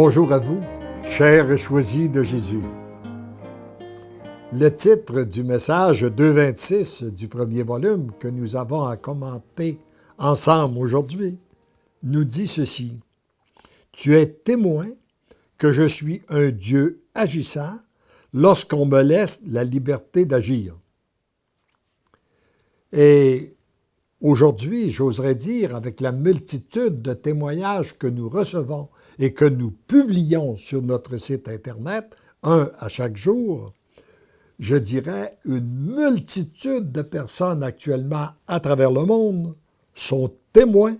Bonjour à vous, chers et choisis de Jésus. Le titre du message 226 du premier volume que nous avons à commenter ensemble aujourd'hui nous dit ceci. Tu es témoin que je suis un Dieu agissant lorsqu'on me laisse la liberté d'agir. Et aujourd'hui, j'oserais dire, avec la multitude de témoignages que nous recevons et que nous publions sur notre site Internet, un à chaque jour, je dirais une multitude de personnes actuellement à travers le monde sont témoins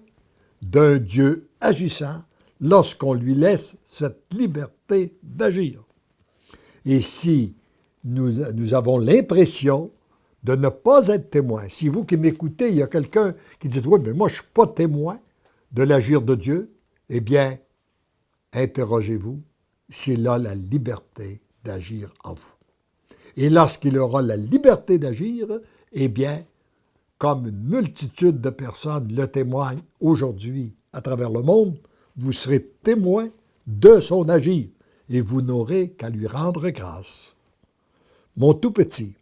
d'un Dieu agissant lorsqu'on lui laisse cette liberté d'agir. Et si nous avons l'impression de ne pas être témoin, si vous qui m'écoutez, il y a quelqu'un qui dit « Oui, mais moi je ne suis pas témoin de l'agir de Dieu », eh bien, interrogez-vous s'il a la liberté d'agir en vous. Et lorsqu'il aura la liberté d'agir, eh bien, comme une multitude de personnes le témoignent aujourd'hui à travers le monde, vous serez témoin de son agir et vous n'aurez qu'à lui rendre grâce. Mon tout petit,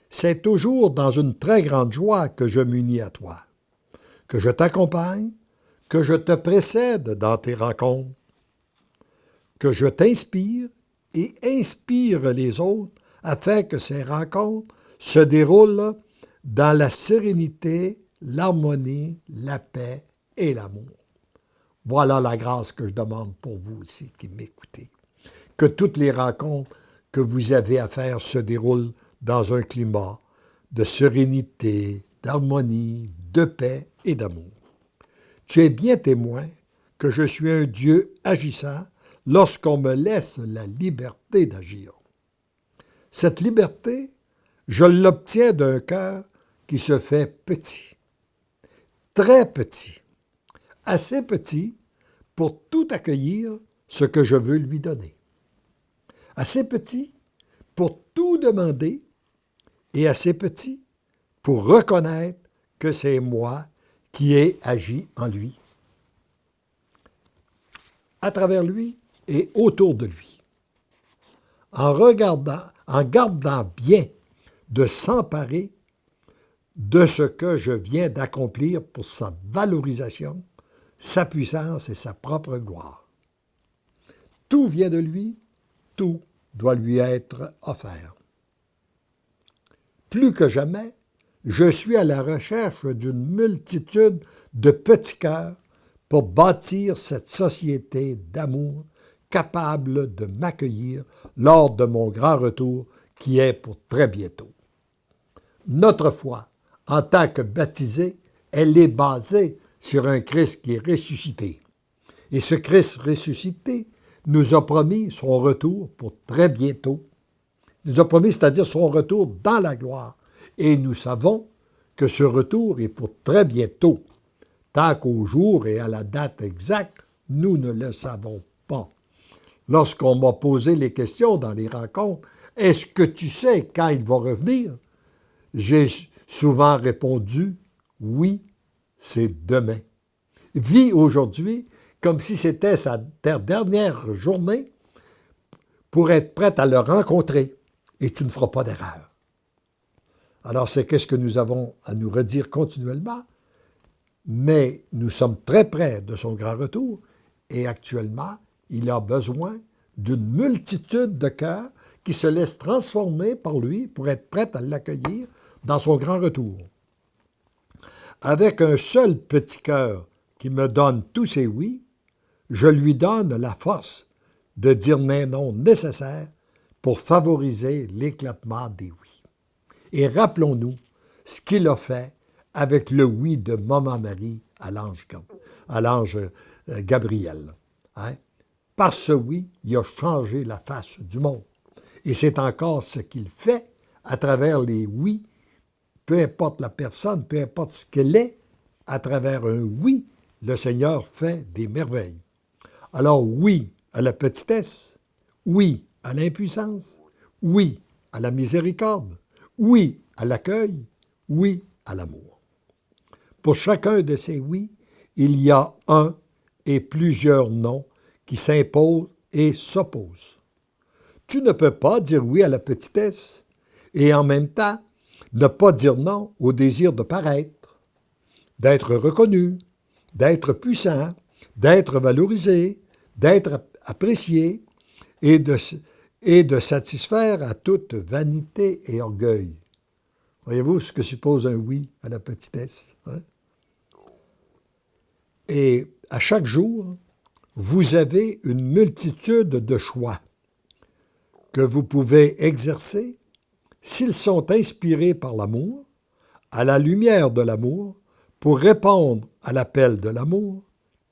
c'est toujours dans une très grande joie que je m'unis à toi, que je t'accompagne, que je te précède dans tes rencontres, que je t'inspire et inspire les autres afin que ces rencontres se déroulent dans la sérénité, l'harmonie, la paix et l'amour. Voilà la grâce que je demande pour vous aussi qui m'écoutez. Que toutes les rencontres que vous avez à faire se déroulent dans un climat de sérénité, d'harmonie, de paix et d'amour. Tu es bien témoin que je suis un Dieu agissant lorsqu'on me laisse la liberté d'agir. Cette liberté, je l'obtiens d'un cœur qui se fait petit, très petit, assez petit pour tout accueillir ce que je veux lui donner, assez petit pour tout demander et assez petit pour reconnaître que c'est moi qui ai agi en lui, à travers lui et autour de lui. En gardant bien de s'emparer de ce que je viens d'accomplir pour sa valorisation, sa puissance et sa propre gloire. Tout vient de lui, tout doit lui être offert. Plus que jamais, je suis à la recherche d'une multitude de petits cœurs pour bâtir cette société d'amour capable de m'accueillir lors de mon grand retour qui est pour très bientôt. Notre foi, en tant que baptisés, elle est basée sur un Christ qui est ressuscité. Et ce Christ ressuscité nous a promis son retour pour très bientôt. Il nous a promis, c'est-à-dire son retour dans la gloire. Et nous savons que ce retour est pour très bientôt. Tant qu'au jour et à la date exacte, nous ne le savons pas. Lorsqu'on m'a posé les questions dans les rencontres, « Est-ce que tu sais quand il va revenir? » J'ai souvent répondu, « Oui, c'est demain. » Vis aujourd'hui comme si c'était sa dernière journée pour être prête à le rencontrer et tu ne feras pas d'erreur. Alors, c'est qu'est-ce que nous avons à nous redire continuellement, mais nous sommes très près de son grand retour et actuellement, il a besoin d'une multitude de cœurs qui se laissent transformer par lui pour être prêts à l'accueillir dans son grand retour. Avec un seul petit cœur qui me donne tous ses oui, je lui donne la force de dire les non nécessaires pour favoriser l'éclatement des oui. Et rappelons-nous ce qu'il a fait avec le oui de Maman Marie à l'ange Gabriel. Hein? Par ce oui, il a changé la face du monde. Et c'est encore ce qu'il fait à travers les oui, peu importe la personne, peu importe ce qu'elle est, à travers un oui, le Seigneur fait des merveilles. Alors oui à la petitesse, oui à l'impuissance, oui à la miséricorde, oui à l'accueil, oui à l'amour. Pour chacun de ces oui, il y a un et plusieurs noms qui s'imposent et s'opposent. Tu ne peux pas dire oui à la petitesse et en même temps ne pas dire non au désir de paraître, d'être reconnu, d'être puissant, d'être valorisé, d'être apprécié et de satisfaire à toute vanité et orgueil. Voyez-vous ce que suppose un oui à la petitesse? Hein? Et à chaque jour, vous avez une multitude de choix que vous pouvez exercer s'ils sont inspirés par l'amour, à la lumière de l'amour, pour répondre à l'appel de l'amour.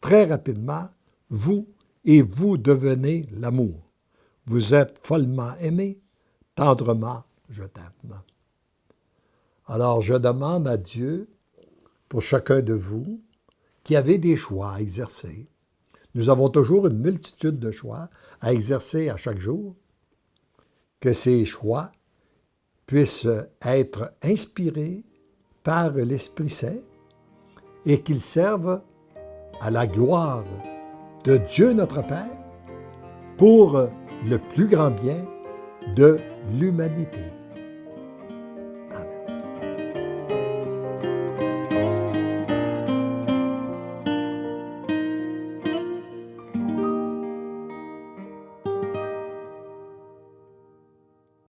Très rapidement, vous devenez l'amour. Vous êtes follement aimé, tendrement je t'aime. Alors je demande à Dieu, pour chacun de vous, qui avez des choix à exercer. Nous avons toujours une multitude de choix à exercer à chaque jour, que ces choix puissent être inspirés par l'Esprit Saint et qu'ils servent à la gloire de Dieu notre Père pour le plus grand bien de l'humanité.